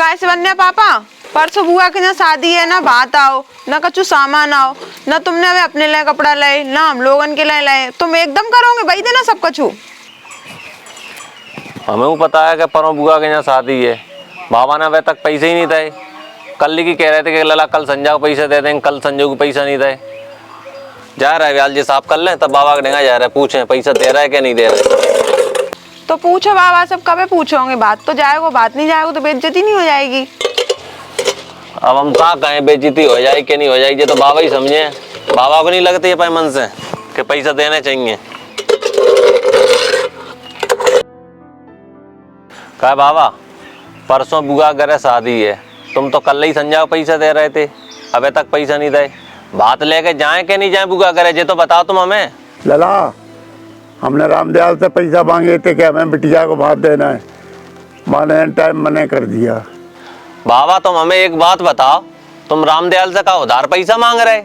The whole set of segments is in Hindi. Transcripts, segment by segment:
काय से बनने पापा? परसों बुआ के यहाँ शादी है ना, बात आओ ना, कछु सामान आओ ना, तुमने हमें अपने लिए कपड़ा लाए ना हम लोगन के लिए लाए, तुम एकदम करोगे भाई देना सब कछु। हमें को पता है कि परों बुआ के यहाँ शादी है, बाबा ने अभी तक पैसे ही नहीं थे। कल की कह रहे थे कि लला कल संजय को पैसे दे देंगे, कल संजय को पैसा नहीं दे। जा रहा है व्याल जी साफ कर लें तब बाबा के डेंगा जा रहा है, पूछे पैसा दे रहा है क्या नहीं दे रहा है। तो पूछो बाबा सब, कब पूछोगे? बात तो जाएगा, बात नहीं जाएगा तो बेइज्जती नहीं हो जाएगी। अब हम कहाँ कहें बेइज्जती हो जाए कि नहीं हो जाएगी, ये तो बाबा ही समझे। बाबा को नहीं लगती है मन से कि पैसा देने चाहिए। कहा बाबा परसों बुआ घर शादी है, तुम तो कल ही संजय को पैसा दे रहे थे, अबे तक पैसा नहीं दे। बात लेके जाए कि नहीं जाए बुआ करे, ये तो बताओ तुम हमें। लला हमने रामदयाल से पैसा मांगे थे कि हमें बिटिया को भात देना है, माने टाइम मने कर दिया। बाबा तुम हमें एक बात बताओ, तुम रामदयाल से कहा उधार पैसा मांग रहे?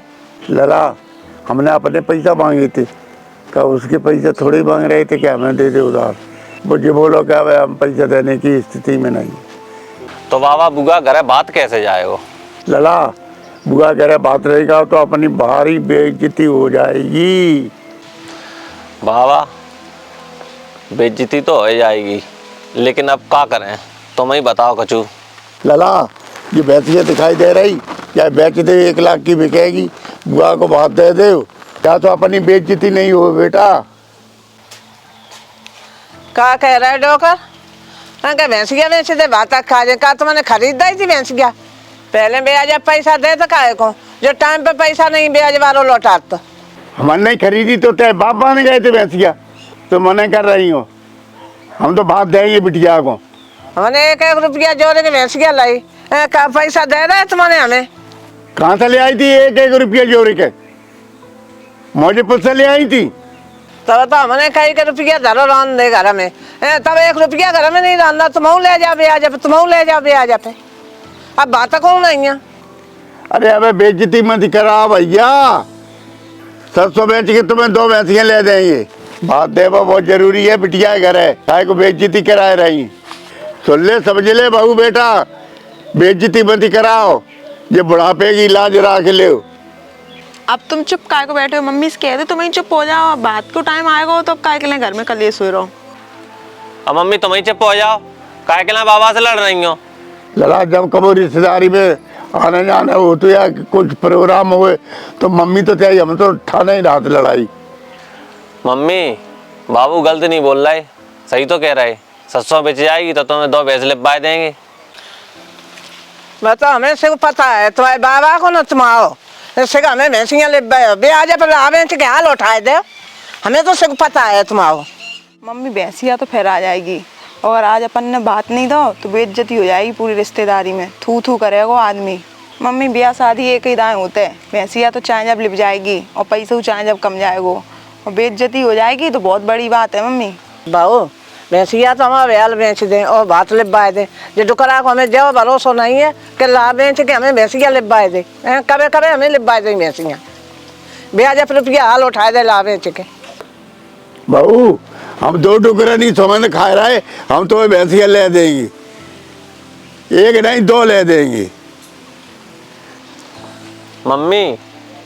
लला हमने अपने पैसा मांगे थे, क्या उसके पैसे थोड़े ही मांग रहे थे कि हमें दे दे उधार। मुझे बोलो क्या भाई हम पैसा देने की स्थिति में नहीं। तो बाबा बुआ घर बात कैसे जाएगा? लला बुआ कह रहे बात रहेगा तो अपनी भारी बेइज्जती हो जाएगी। बाबा बेइज्जती तो हो जाएगी, लेकिन अब क्या करें तुम ही बताओ कचू। लला ये भैंसिया दिखाई दे रही, क्या बेच दे 1 लाख की बिकेगी, बुआ को भात दे दे, क्या तो अपनी बेइज्जती नहीं हो बेटा। क्या कह रहे डोकर? क्या भैंसिया बेच दे बात खा जाए? का तुमने खरीदा ही थी भैंसिया? पहले ब्याज पैसा दे तो काहे को, जो टाइम पे पैसा नहीं ब्याज वालों लौटात तो। हमने नहीं खरीदी तो तेरे बाप माने गए थे भैंसिया, तो मने कर रही हो। हम तो भात देंगे बिटिया को। हमने 1-1 रुपया जोड़ के भैंसिया लाई, का पैसा दे रहे तुम्हारे हमें? कहाँ से ले आई थी 1-1 रुपया जोड़ के? मौजपुर से ले आई थी। तब तो हमने कहीं के रुपया धरो रान दे घर में, तब 1 रुपया घर में नहीं डालना, तुम ले जा ब्याज पे, तुम ले जा ब्याज पे। अब बात कौन नहीं है? अरे अबे बेइज्जती मत करा भैया, 700 बेच के तुम्हें 2 भैंसियाँ ले देंगे। बात देवा बहुत जरूरी है, बिटिया घर है, काय को बेइज्जती कराए रही। सुन ले समझ ले बहू बेटा, बेइज्जती मत कराओ, ये बुढ़ापे की इलाज रख ले। अब तुम चुप काय को बैठे हो? मम्मी से कह दे तुम ही चुप हो जाओ, बात को टाइम आएगा तो अब काय के लिए घर में कल ये सोए रहो। अब मम्मी तुम ही चुप हो जाओ, काय के लिए बाबा से लड़ रही हो? लड़ा जब कबो रिश्तेदारी में आने जाने हो तो या कुछ प्रोग्राम हुए तो मम्मी तो चाहिए, हम तो ठाने ही रात लड़ाई। मम्मी बाबू गलत नहीं बोल रहा है, सही तो कह रहे। 700 बेच जाएगी तो तुम्हें 2 भैंस लिपवाए देंगे। बताओ हमें से पता है तुम्हारे बाबा को ना, तुम आओ इससे हमें भैंसियाँ लिपवाए ब्याज पर आवे के हाल उठाए दे, हमें तो सब पता है, तुम आओ। मम्मी भैंसिया तो फिर आ जाएगी, और आज अपन ने बात नहीं दो तो बेइज्जती हो जाएगी पूरी रिश्तेदारी में, थू थू करेगा आदमी। मम्मी ब्याह शादी एक ही दाएँ होते हैं, भैंसिया तो चाहे जब लिप जाएगी और पैसे चाहे जब कम जाएगो, और बेइज्जती हो जाएगी तो बहुत बड़ी बात है। मम्मी बहू भैंसिया तो हमारे ब्याल बेच दें और भात लिपवाए दें, जो डुकरा को हमें जो भरोसा नहीं है कि ला बेच के हमें भैंसिया लिपवाए दें, कभी कभी हमें लिपवाए दें भैंसियाँ, ब्याज पर रुपया हाल उठाए दे ला बेच के। बहू हम 2 टुकड़े नहीं समझ खा रहे, हम तो भैंसिया ले देंगे, 1 नहीं 2 ले देंगे। मम्मी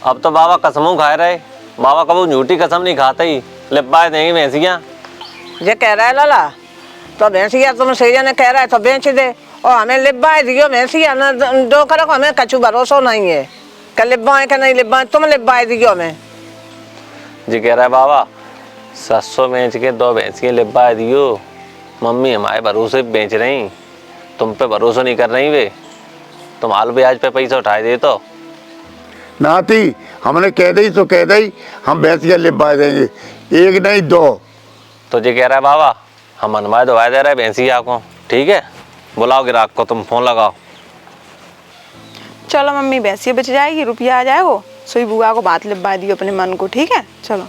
अब तो बाबा कसमों खा रहे, बाबा कभी झूठी कसम नहीं खाते ही, लिपवाए देंगे भैंसियाँ। ये कह रहा है लाला तो भैंसिया तुम सही ने कह रहा है तो बेच दे, और हमें लिपवाए दियो भैंसिया ना, डोकर को हमें कछु भरोसा नहीं है कि लिपवाए कि नहीं लिपवाए, तुम लिपवाए दियो हमें। जी कह रहा है बाबा 700 बेच के 2 भैंसियाँ लिपवाए दियो। मम्मी हमारे भरोसे बेच रही, तुम पे भरोसा नहीं कर रही वे, तुम हाल ब्याज पे पैसा उठाए दे तो नाती हमने कह दी तो कह दी, हम भैंसिया लिपवा देंगे, 1 नहीं 2। तो जी कह रहा है बाबा हम मनवाए दवाए दे रहे हैं भैंसिया को, ठीक है बुलाओ गिराक को, तुम फोन लगाओ। चलो मम्मी भैंसिया बच जाएगी, रुपया आ जाएगा, सोई बुआ को बात लिपवा दियो अपने मन को, ठीक है चलो।